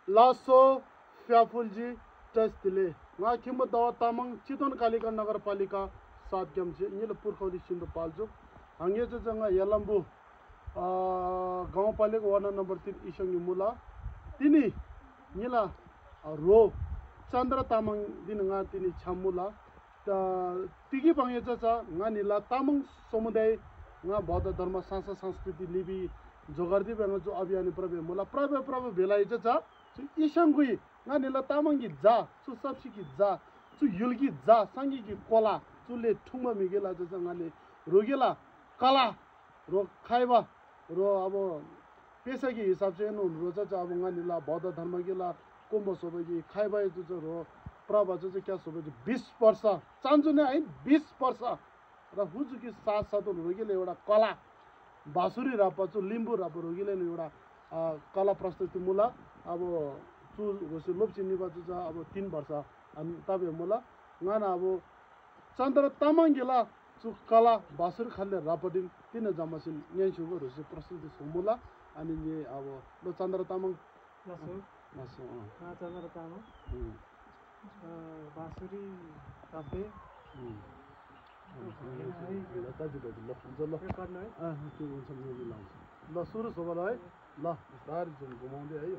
लासो फ्याफुलजी टस्तिले nga khimba dawa tamang chiton kalika nagarpalika सात गेमचे इन्हें पुरखौली सिंधु पालचो हंगे जो जंगा यलंबू गांव पालिका वार्ड नंबर 3 ईशंगी मुला तिनी निला रो चंद्र तामंग दिन nga तिनी छमुला तिगी पांगे चा nga निला तामंग समुदाय nga बौद्ध धर्म सांस्कृतिक संस्कृति लिबी जोगर्दी बेंगा जो अभियान प्रबे मुला प्रबे बेलाय चा ईशंगुई nga निला तामंगी जा सु सबसी की जा सु युलगी जा संगी की कोला सुले ठुंगमा मिगेला जो जंगाले रोगेला कला रो खाइबा रो अब पेशा के हिसाब से नो रोजा चा अब गानिला बौद्ध धर्म गेला कुंभ सोबगी खाइबा जो रो प्रभा जो क्या सोबगी 20 वर्ष चान्जु ने है 20 वर्ष र हुजु की साथ साथ रोगेले एउटा कला बासुरी रापा जो लिम्बु रापा रोगेले एउटा कला प्रस्तुति मुला अब चु गोसे लोपची निबा जो अब 3 वर्ष अनि तबे मुला गाना अब चन्द्र तामाङ्गेला चु कला बासुर खाले रापदिन तिन जमासिन न्यान्सुगो रुसे प्रस्तुति समुला अनि ने अब लो चन्द्र तामाङ नसो चन्द्र तामाङ बासुरी तबे ल सुरु सोबल है ल बिस्तारै जुन घुमाउँदै है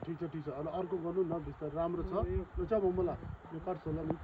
ठीक छ अनि अर्को गर्नु न बिस्तारै राम्रो छ ल छ मम्मला यो काट्छ होला नि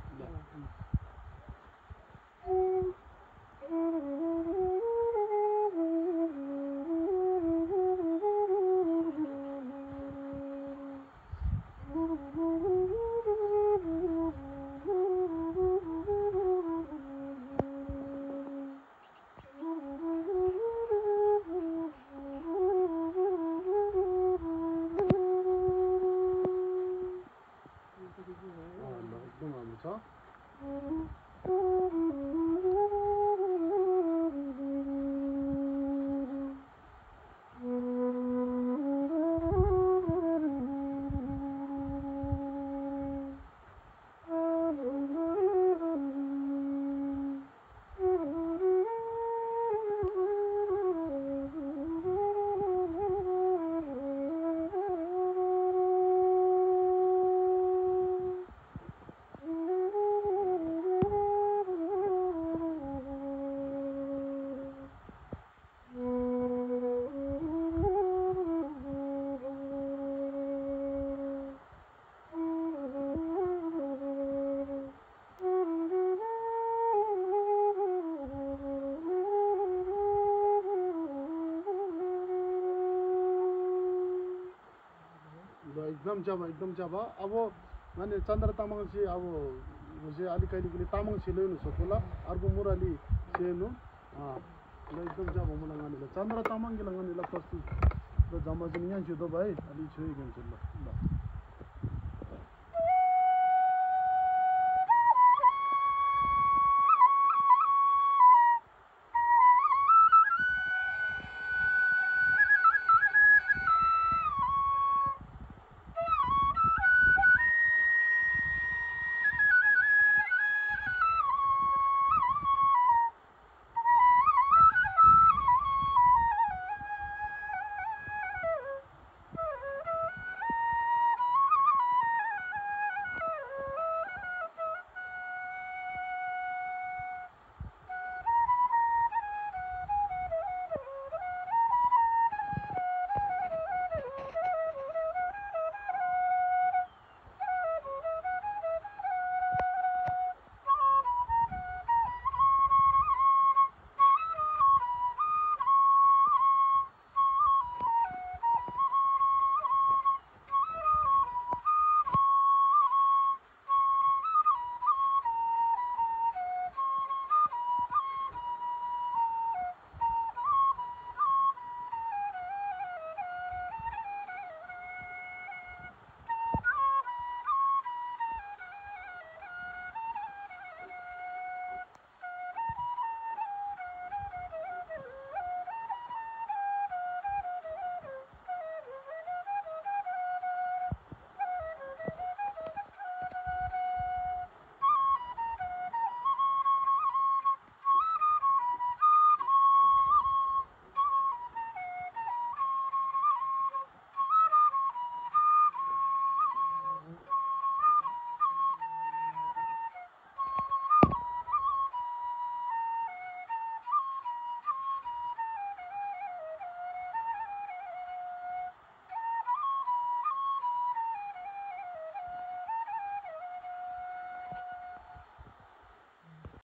एकदम जब अब माने चन्द्र तामाङ चाहिँ अब मुझे अलिकति तामाङ छिलेनु सकोला अर्को मुराली सेनु ल एकदम जब मलाई गानेला चन्द्र तामाङ के लगानेला प्रस्तुत र जम्मा चाहिँ यहाँ छु त भाइ अलि छु एकदम छ ल